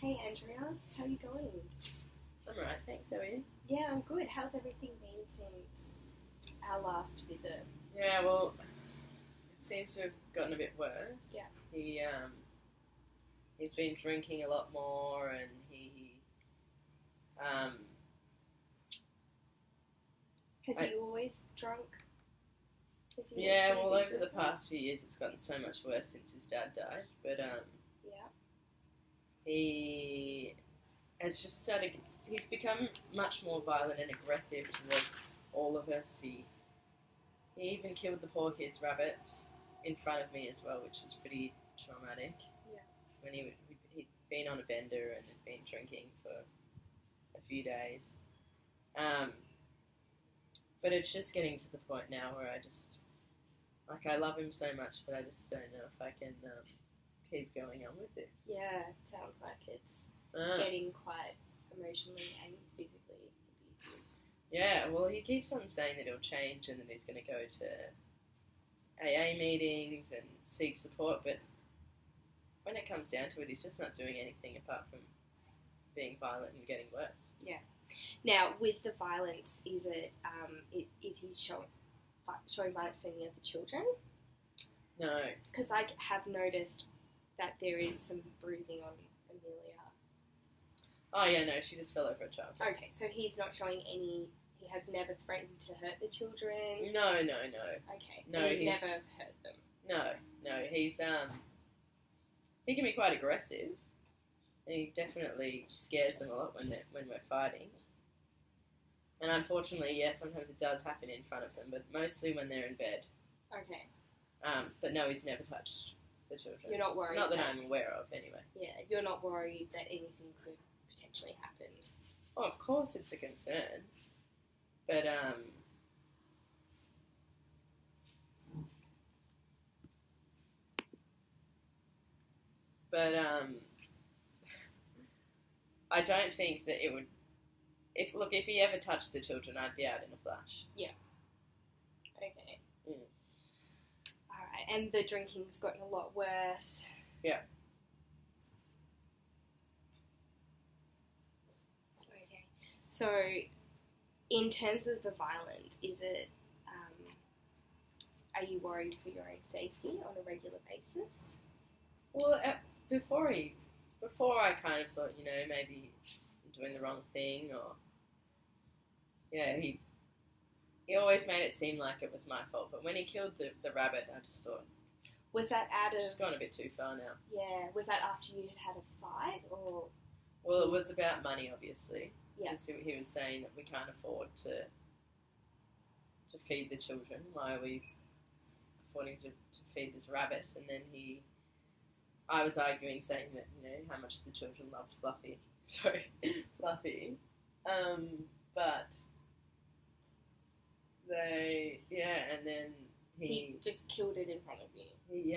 Hey Andrea, how are you going? I'm alright, thanks. How are you? Yeah, I'm good. How's everything been since our last visit? Yeah, well, it seems to have gotten a bit worse. Yeah. He's been drinking a lot more, and um Has I- he always drunk? yeah. Well, over the past few years, it's gotten so much worse since his dad died. But Yeah. he has just started. He's become much more violent and aggressive towards all of us. He even killed the poor kid's rabbit in front of me as well, which was pretty traumatic. Yeah. When he'd been on a bender and had been drinking for a few days. But it's just getting to the point now where I love him so much, but I just don't know if I can keep going on with this. Yeah, it sounds like it's getting quite emotionally and physically abusive. Yeah, well, he keeps on saying that he'll change and that he's going to go to AA meetings and seek support, but when it comes down to it, he's just not doing anything apart from being violent and getting worse. Yeah. Now, with the violence, is he showing violence to any of the children? No. Because I have noticed that there is some bruising on Amelia. Oh, yeah, no, she just fell over a child. Okay, so he's not showing any. He has never threatened to hurt the children. No. Okay. No, he's never hurt them. No, he's he can be quite aggressive, and he definitely scares them a lot when we're fighting. And unfortunately, yeah, sometimes it does happen in front of them, but mostly when they're in bed. Okay. But no, he's never touched the children. You're not worried? Not that I'm aware of, anyway. Yeah, you're not worried that anything could potentially happen? Oh, of course it's a concern. But, I don't think that it would. If he ever touched the children, I'd be out in a flash. Yeah. Okay. Mm. Alright, and the drinking's gotten a lot worse. Yeah. Okay. So, in terms of the violence, is it, are you worried for your own safety on a regular basis? Well, before I kind of thought, maybe I'm doing the wrong thing, or yeah, he always made it seem like it was my fault. But when he killed the rabbit, I just thought, was that it's just gone a bit too far now. Yeah, was that after you had a fight, or? Well, it was about money, obviously. Yeah. He was saying that we can't afford to feed the children. Why are we affording to feed this rabbit? And then I was arguing, saying that, how much the children loved Fluffy. Sorry, Fluffy. But and then he just killed it in front of you.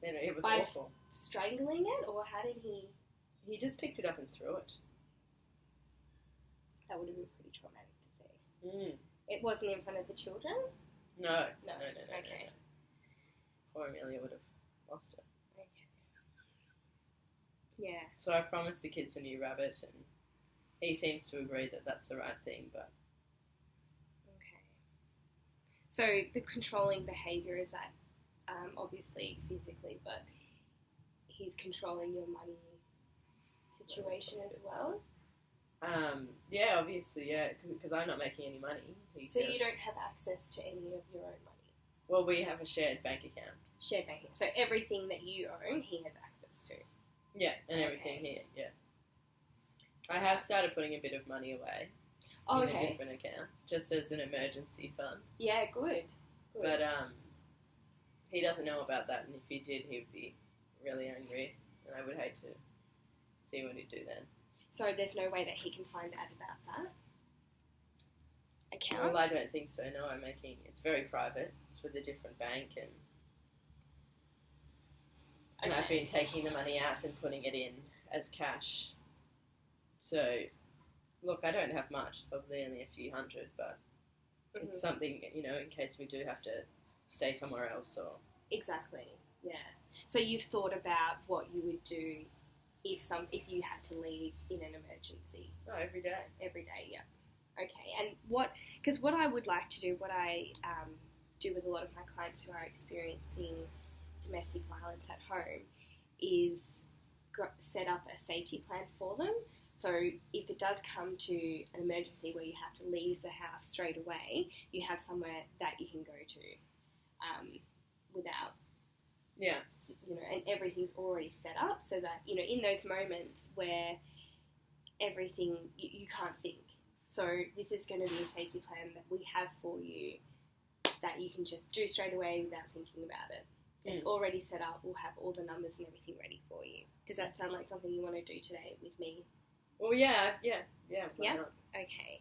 Then it was by awful. Strangling it, or how did he? He just picked it up and threw it. That would have been pretty traumatic to see. Mm. It wasn't in front of the children? No. Okay. No. Poor Amelia would have lost it. Okay. Yeah. So I promised the kids a new rabbit, and he seems to agree that that's the right thing, but... Okay. So the controlling behaviour is that, obviously physically, but he's controlling your money situation as well? Yeah, obviously, yeah, because I'm not making any money. So you don't have access to any of your own money? Well, we have a shared bank account. Shared banking. So everything that you own, he has access to? Yeah, and everything here, yeah. I have started putting a bit of money away in a different account, just as an emergency fund. Yeah, good. But he doesn't know about that, and if he did, he would be really angry, and I would hate to see what he'd do then. So there's no way that he can find out about that account? Well, I don't think so. No, it's very private. It's with a different bank, and I've been taking the money out and putting it in as cash. So, look, I don't have much, probably only a few hundred, but it's something, in case we do have to stay somewhere else or... Exactly, yeah. So you've thought about what you would do if you had to leave in an emergency? Oh, every day. Every day, yeah. Okay, and because what I would like to do, what I do with a lot of my clients who are experiencing domestic violence at home is set up a safety plan for them. So if it does come to an emergency where you have to leave the house straight away, you have somewhere that you can go to without, and everything's already set up so that, in those moments where everything, you can't think. So this is going to be a safety plan that we have for you that you can just do straight away without thinking about it. It's already set up. We'll have all the numbers and everything ready for you. Does that sound like something you want to do today with me? Well, yeah. Why not? Okay.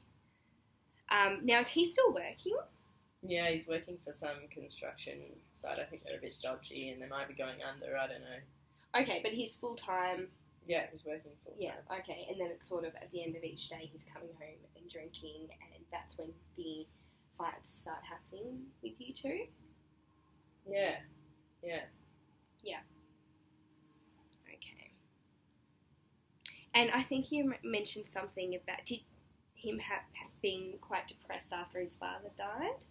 Now, is he still working? Yeah, he's working for some construction site. I think they're a bit dodgy and they might be going under. I don't know. Okay, but he's full-time. Yeah, he's working full-time. Yeah, okay. And then it's sort of at the end of each day he's coming home and drinking, and that's when the fights start happening with you two? Yeah. Okay. And I think you mentioned something about him have been quite depressed after his father died.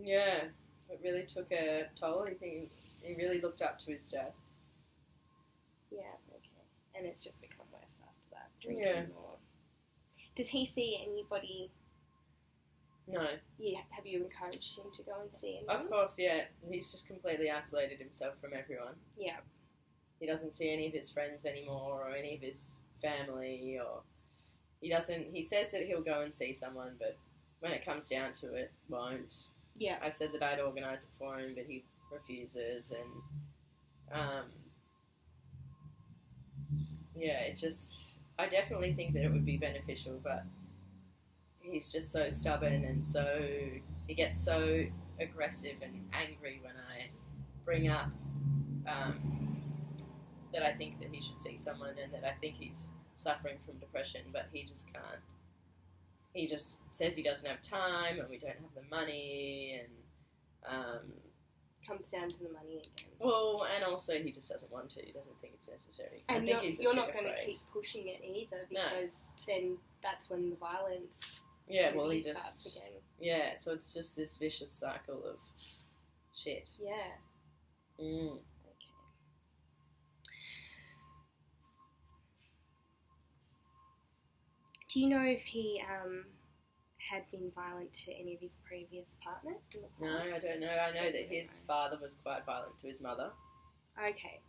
Yeah, it really took a toll. I think he really looked up to his dad. Yeah, okay. And it's just become worse after that, drinking more. Does he see anybody? No. Yeah, have you encouraged him to go and see anyone? Of course, yeah. He's just completely isolated himself from everyone. Yeah. He doesn't see any of his friends anymore or any of his family, or he says that he'll go and see someone, but when it comes down to it, won't. Yeah. I've said that I'd organise it for him, but he refuses, and I definitely think that it would be beneficial, but he's just so stubborn, and he gets so aggressive and angry when I bring up that I think that he should see someone and that I think he's suffering from depression, but he just can't. He just says he doesn't have time and we don't have the money, and comes down to the money again. Well, and also he just doesn't want to. He doesn't think it's necessary. And I think you're not going to keep pushing it either, because then that's when the violence he starts again. Yeah, so it's just this vicious cycle of shit. Yeah. Mm. Okay. Do you know if he had been violent to any of his previous partners in the past? No, I don't know. I know that his father was quite violent to his mother. Okay.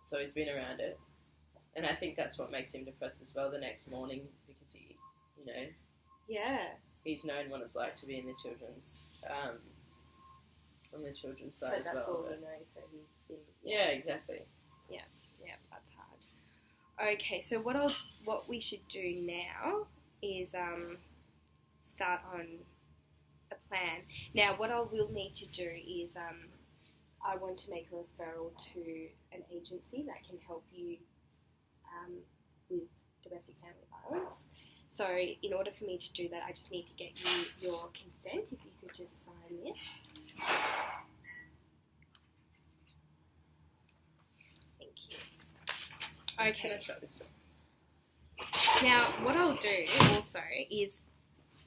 So he's been around it. And I think that's what makes him depressed as well the next morning, because he, Yeah. he's known what it's like to be in the children's, on the children's side But as well. that's all he knows, so he's been... Yeah, exactly. Yeah, that's hard. Okay, so what we should do now is start on a plan. Now, what I will need to do is I want to make a referral to an agency that can help you with domestic family violence. So in order for me to do that, I just need to get you your consent. If you could just sign this. Thank you. Okay. Now, what I'll do also is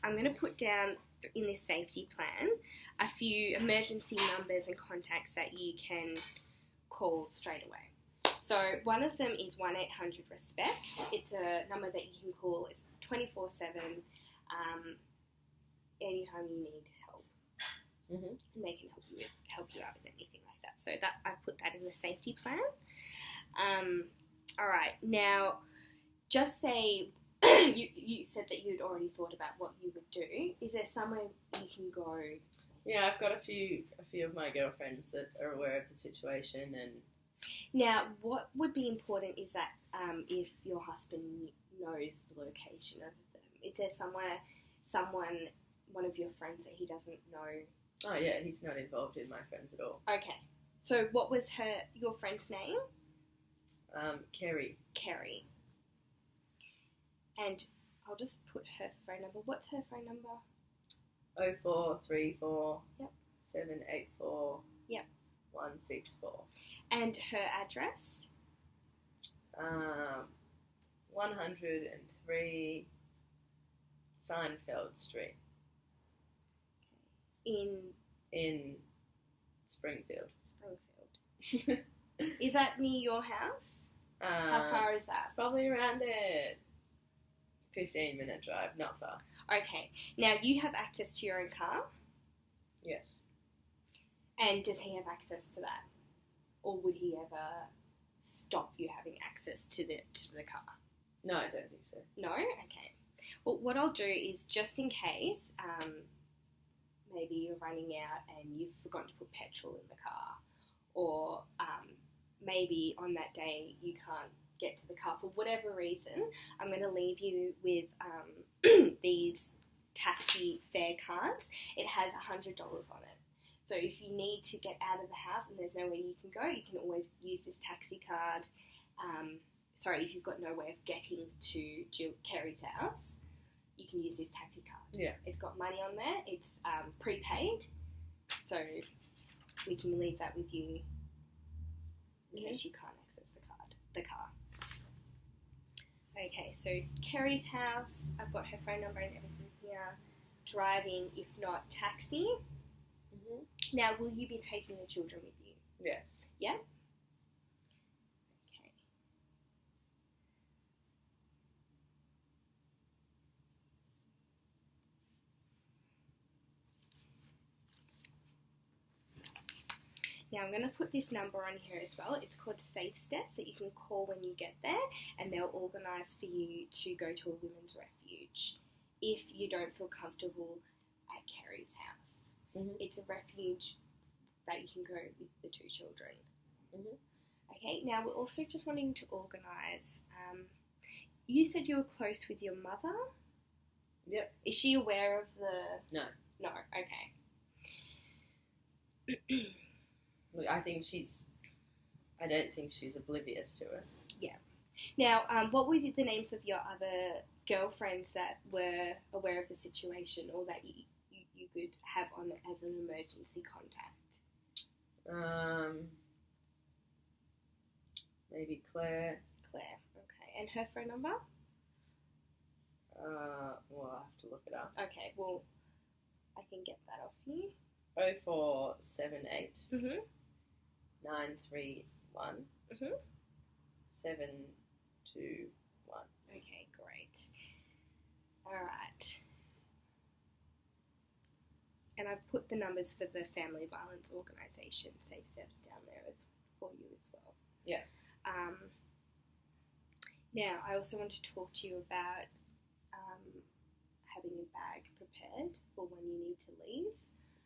I'm going to put down in this safety plan a few emergency numbers and contacts that you can call straight away. So one of them is 1-800-RESPECT. It's a number that you can call. It's 24/7, anytime you need help. Mm-hmm. And they can help you out with anything like that. So that I put that in the safety plan. All right. Now, just say you said that you'd already thought about what you would do. Is there somewhere you can go? Yeah, I've got a few of my girlfriends that are aware of the situation, and now what would be important is that if your husband knows the location of them, is there one of your friends that he doesn't know? Oh yeah, he's not involved in my friends at all. Okay, so what was your friend's name? Kerry. Kerry. And I'll just put her phone number. What's her phone number? 0434 Yep. 784 Yep. 164. And her address? 103 Seinfeld Street in Springfield. Is that near your house? How far is that? It's probably around a 15-minute drive, not far. Okay. Now, you have access to your own car? Yes. And does he have access to that? Or would he ever stop you having access to the car? No, I don't think so. No? Okay. Well, what I'll do is, just in case, maybe you're running out and you've forgotten to put petrol in the car, or maybe on that day you can't get to the car for whatever reason, I'm going to leave you with these taxi fare cards. It has $100 on it. So if you need to get out of the house and there's nowhere you can go, you can always use this taxi card. If you've got no way of getting to Kerry's house, you can use this taxi card. Yeah. It's got money on there. It's prepaid. So we can leave that with you in case you can't access the car. Okay, so Kerry's house, I've got her phone number and everything here. Driving, if not taxi. Mm-hmm. Now, will you be taking the children with you? Yes. Yeah? Okay. Now, I'm going to put this number on here as well. It's called Safe Steps that you can call when you get there, and they'll organise for you to go to a women's refuge if you don't feel comfortable at Kerry's house. Mm-hmm. It's a refuge that you can go with the two children. Mm-hmm. Okay, now we're also just wanting to organise. You said you were close with your mother? Yep. Is she aware of the... No. No, okay. I don't think she's oblivious to it. Yeah. Now, what were the names of your other girlfriends that were aware of the situation, or that you could have on as an emergency contact? Maybe Claire. Claire, okay. And her phone number? Well, I'll have to look it up. Okay, well, I can get that off you. 0478 Mm-hmm. 931 Mm-hmm. 721. Okay, great. All right. And I've put the numbers for the Family Violence Organisation, Safe Steps, down there for you as well. Yeah. Now, I also want to talk to you about having a bag prepared for when you need to leave.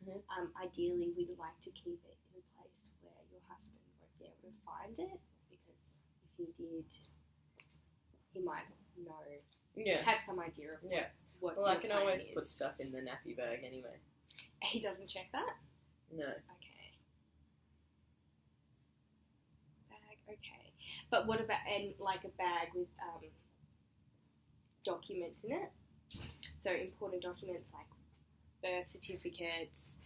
Mm-hmm. Ideally, we'd like to keep it in a place where your husband won't be able to find it, because if he did, he might know, have some idea of what Well, I can always is. put stuff in the nappy bag anyway. He doesn't check that? No. Okay. Bag, okay. But what about, like a bag with documents in it? So important documents like birth certificates,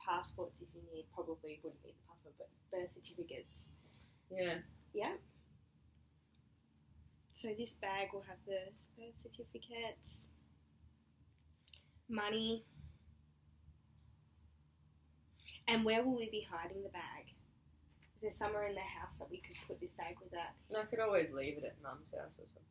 passports if you need, probably wouldn't need the passport, but birth certificates. Yeah. Yeah. So this bag will have the birth certificates, money. And where will we be hiding the bag? Is there somewhere in the house that we could put this bag with that? I could always leave it at Mum's house or something.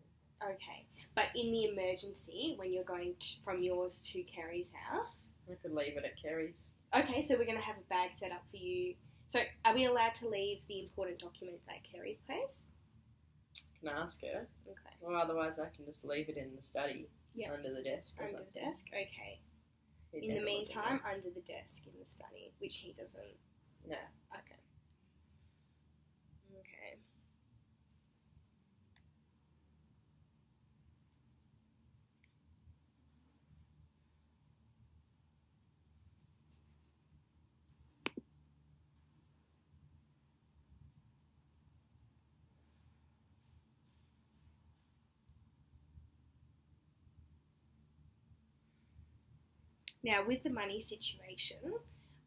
Okay. But in the emergency, when you're going from yours to Kerry's house? I could leave it at Kerry's. Okay, so we're going to have a bag set up for you. So are we allowed to leave the important documents at Kerry's place? Can I ask her? Okay. Or otherwise I can just leave it in the study under the desk. Under the desk? Okay. He'd In the never look at meantime, it. under the desk in the study, which he doesn't. No. Okay. Okay. Now, with the money situation,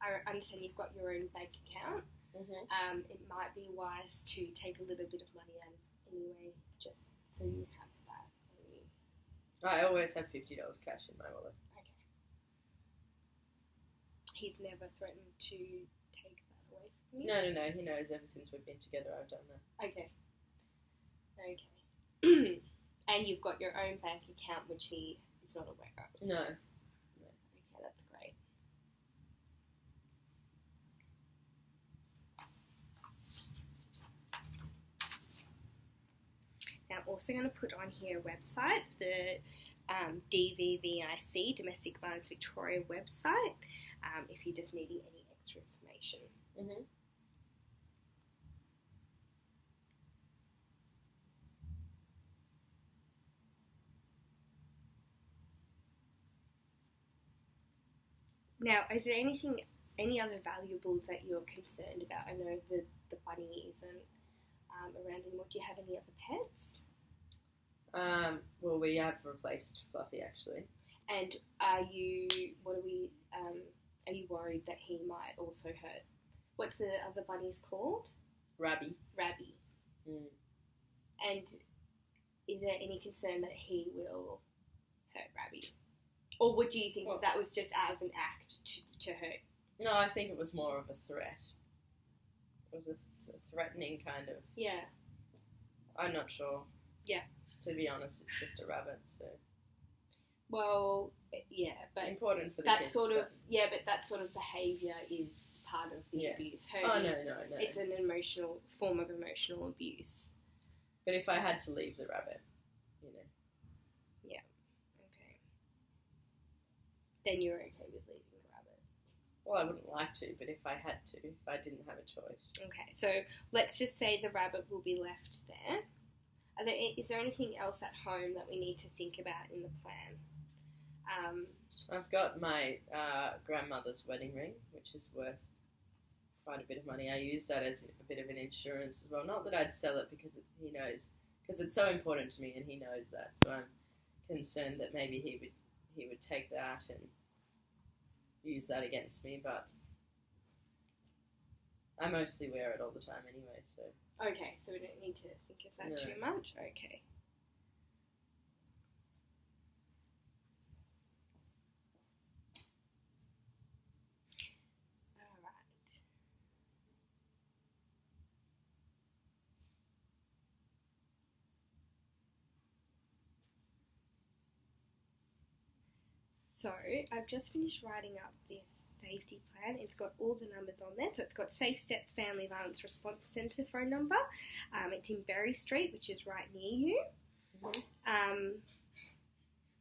I understand you've got your own bank account. it might be wise to take a little bit of money out anyway, just so you have that on you. I always have $50 cash in my wallet. Okay. He's never threatened to take that away from you? No. He knows ever since we've been together I've done that. Okay. And you've got your own bank account, which he is not aware of? No. Okay, that's great. Now, I'm also going to put on here a website, the DVVIC, Domestic Violence Victoria website, if you're just needing any extra information. Mm-hmm. Now, is there any other valuables that you're concerned about? I know the bunny isn't around anymore. Do you have any other pets? Well, we have replaced Fluffy actually. And are you worried that he might also hurt? What's the other bunnies called? Rabby. Mm. And is there any concern that he will hurt Rabby? Or would you think that was just out of an act to hurt? No, I think it was more of a threat. It was a threatening kind of... Yeah. I'm not sure. Yeah. To be honest, it's just a rabbit, so... Well, yeah, but... Important for the that kids. Sort of, yeah, but that sort of behaviour is part of the abuse. Hurting, no. It's an form of emotional abuse. But if I had to leave the rabbit, Yeah, okay. Then you're okay with leaving the rabbit? Well, I wouldn't like to, but if I had to, if I didn't have a choice. Okay, so let's just say the rabbit will be left there. Is there anything else at home that we need to think about in the plan? I've got my grandmother's wedding ring, which is worth quite a bit of money. I use that as a bit of an insurance as well. Not that I'd sell it because he knows, because it's so important to me, and he knows that. So I'm concerned that maybe he would take that and use that against me. But I mostly wear it all the time anyway. So okay, so we don't need to think of that too much. Okay. So I've just finished writing up this safety plan. It's got all the numbers on there. So it's got Safe Steps Family Violence Response Centre phone number. It's in Berry Street, which is right near you. Mm-hmm.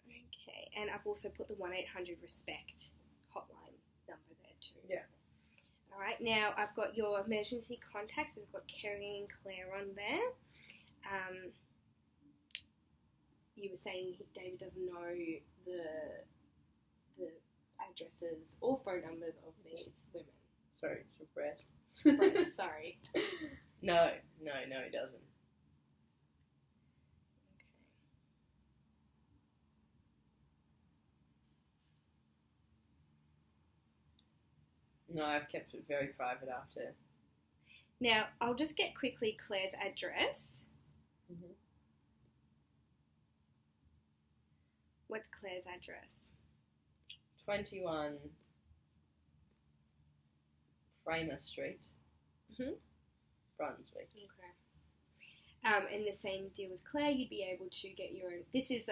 Okay, and I've also put the 1-800-RESPECT hotline number there too. Yeah. All right, now I've got your emergency contacts. We've got Kerry and Claire on there. You were saying David doesn't know the addresses or phone numbers of these women. Sorry, it's your breath. Right, sorry. No, he doesn't. Okay. No, I've kept it very private after. Now, I'll just get quickly Claire's address. Mm-hmm. What's Claire's address? 21 Framer Street, Brunswick. Okay. And the same deal with Claire, you'd be able to get your own. This is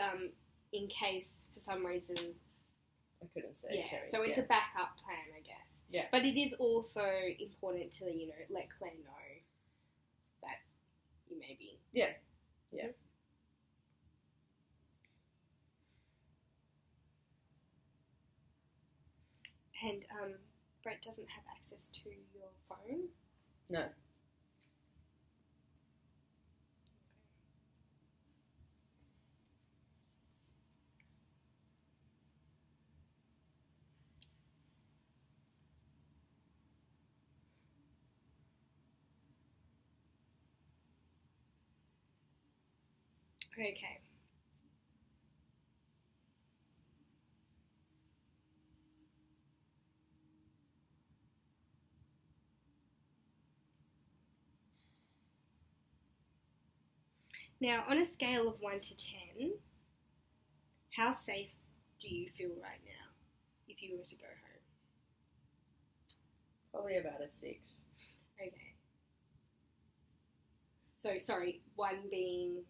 in case for some reason. I couldn't say. Yeah, so it's a backup plan, I guess. Yeah. But it is also important to let Claire know that you may be. Yeah. Yeah. And Brett doesn't have access to your phone? No. Okay. Now, on a scale of 1 to 10, how safe do you feel right now if you were to go home? Probably about a 6. Okay. So, sorry, 1 being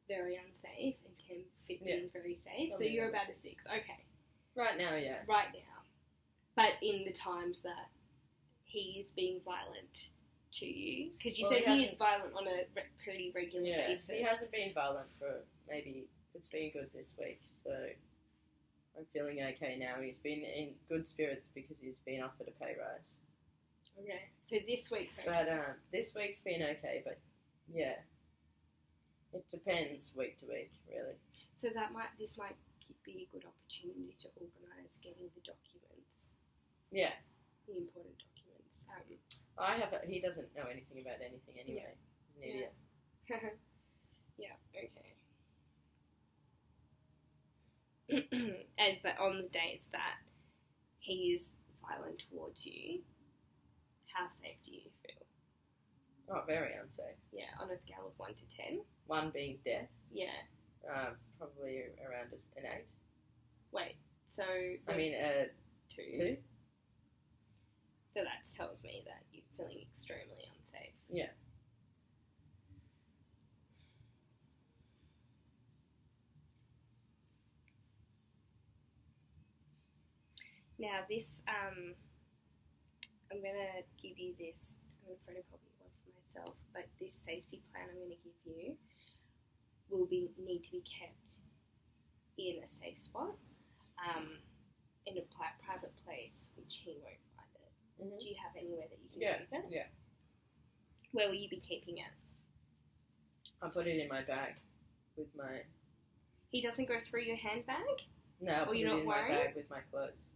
very unsafe and 10 being very safe. So you're about a 6. Okay. Right now, yeah. Right now. But in the times that he is being violent to you, because you said he is violent on a pretty regular basis. He hasn't been violent for maybe, it's been good this week, so I'm feeling okay now. He's been in good spirits because he's been offered a pay rise. Okay, so this week's okay. But this week's been okay, but yeah, it depends week to week, really. So this might be a good opportunity to organise getting the documents. Yeah. The important documents. He doesn't know anything about anything anyway. He's an idiot. Yeah, okay. But on the days that he is violent towards you, how safe do you feel? Oh, very unsafe. Yeah, on a scale of 1 to 10. 1 being death. Yeah. Probably around an 8. Wait, so... 2. 2? So that tells me that you're feeling extremely unsafe. Yeah. Now this, I'm going to give you this, I'm going to photocopy one for myself, but this safety plan I'm going to give you will need to be kept in a safe spot, in a private place, which he won't find it. Mm-hmm. Do you have anywhere that you can keep it? Yeah. Where will you be keeping it? I'll put it in my bag with my... He doesn't go through your handbag? No, I'll put it in my bag with my clothes.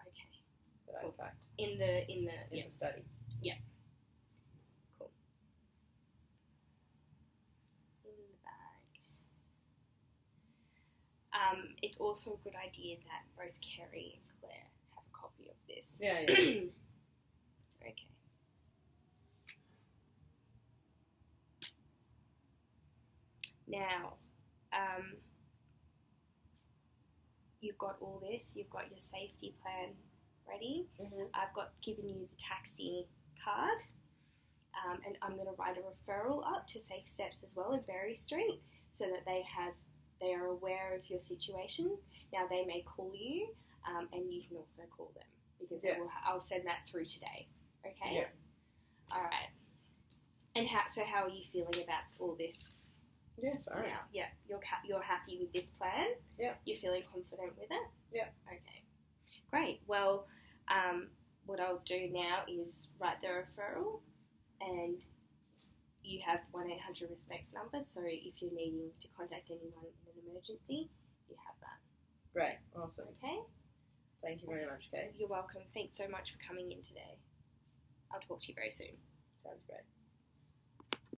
Okay. That I packed. In the study. Yeah. Cool. In the bag. It's also a good idea that both Kerry and Claire have a copy of this. Yeah. Okay. Now, you've got all this. You've got your safety plan ready. Mm-hmm. I've given you the taxi card, and I'm going to write a referral up to Safe Steps as well in Berry Street, so that they are aware of your situation. Now they may call you, and you can also call them because I'll send that through today. Okay. Yeah. All right. And how are you feeling about all this? Yeah, fine. Now, yeah, you're happy with this plan? Yeah. You're feeling confident with it? Yeah. Okay. Great. Well, what I'll do now is write the referral, and you have 1-800-RESPECTS number, so if you're needing to contact anyone in an emergency, you have that. Great. Awesome. Okay? Thank you very much, Kate. You're welcome. Thanks so much for coming in today. I'll talk to you very soon. Sounds great.